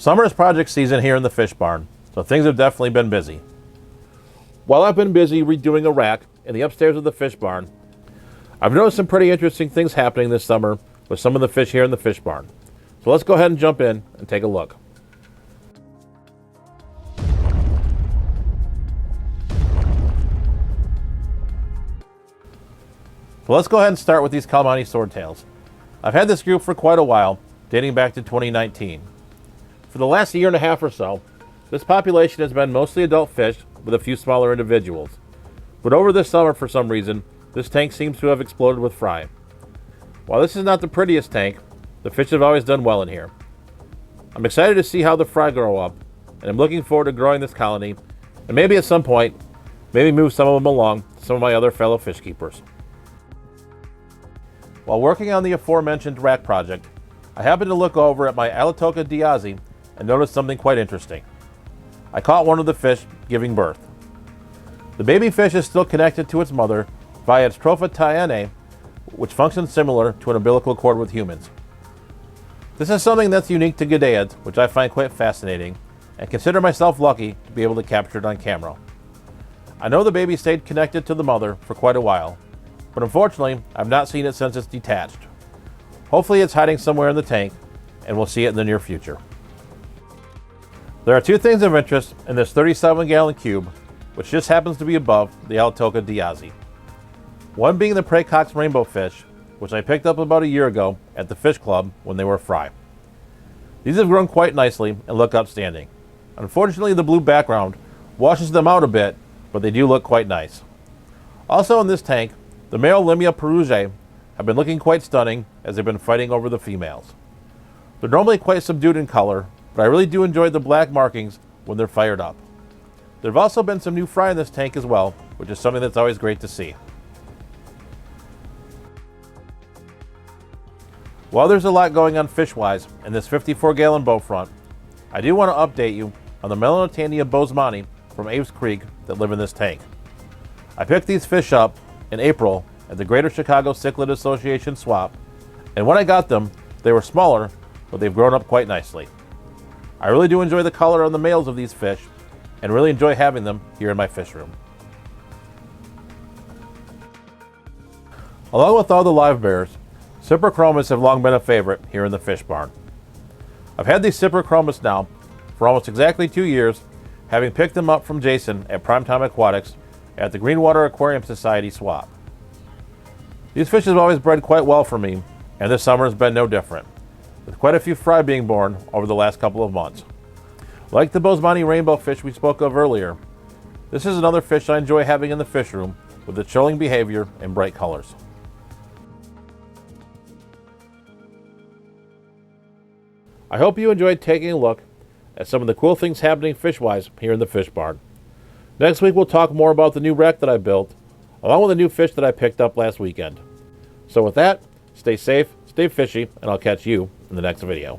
Summer is project season here in the fish barn, so things have definitely been busy. While I've been busy redoing a rack in the upstairs of the fish barn, I've noticed some pretty interesting things happening this summer with some of the fish here in the fish barn. So let's go ahead and jump in and take a look. So let's go ahead and start with these Calamani Swordtails. I've had this group for quite a while, dating back to 2019. For the last year and a half or so, this population has been mostly adult fish with a few smaller individuals. But over this summer, for some reason, this tank seems to have exploded with fry. While this is not the prettiest tank, the fish have always done well in here. I'm excited to see how the fry grow up, and I'm looking forward to growing this colony, and maybe at some point, maybe move some of them along to some of my other fellow fish keepers. While working on the aforementioned rack project, I happened to look over at my Alatoka diazi and noticed something quite interesting. I caught one of the fish giving birth. The baby fish is still connected to its mother via its tropha tyaene, which functions similar to an umbilical cord with humans. This is something that's unique to Gadaeids, which I find quite fascinating, and consider myself lucky to be able to capture it on camera. I know the baby stayed connected to the mother for quite a while, but unfortunately, I've not seen it since it's detached. Hopefully it's hiding somewhere in the tank, and we'll see it in the near future. There are two things of interest in this 37-gallon cube, which just happens to be above the Alatoka diazi. One being the Praecox rainbow fish, which I picked up about a year ago at the fish club when they were fry. These have grown quite nicely and look upstanding. Unfortunately, the blue background washes them out a bit, but they do look quite nice. Also in this tank, the male Limia perugiae have been looking quite stunning as they've been fighting over the females. They're normally quite subdued in color, but I really do enjoy the black markings when they're fired up. There have also been some new fry in this tank as well, which is something that's always great to see. While there's a lot going on fish-wise in this 54-gallon bow front, I do want to update you on the Melanotania bosemani from Aves Creek that live in this tank. I picked these fish up in April at the Greater Chicago Cichlid Association swap, and when I got them, they were smaller, but they've grown up quite nicely. I really do enjoy the color on the males of these fish, and really enjoy having them here in my fish room. Along with all the live bears, Cyprichromis have long been a favorite here in the fish barn. I've had these Cyprichromis now for almost exactly 2 years, having picked them up from Jason at Primetime Aquatics at the Greenwater Aquarium Society swap. These fish have always bred quite well for me, and this summer has been no different, with quite a few fry being born over the last couple of months. Like the bosemani rainbow fish we spoke of earlier, this is another fish I enjoy having in the fish room with its chilling behavior and bright colors. I hope you enjoyed taking a look at some of the cool things happening fish-wise here in the fish barn. Next week we'll talk more about the new rack that I built, along with the new fish that I picked up last weekend. So with that, stay safe, stay fishy, and I'll catch you in the next video.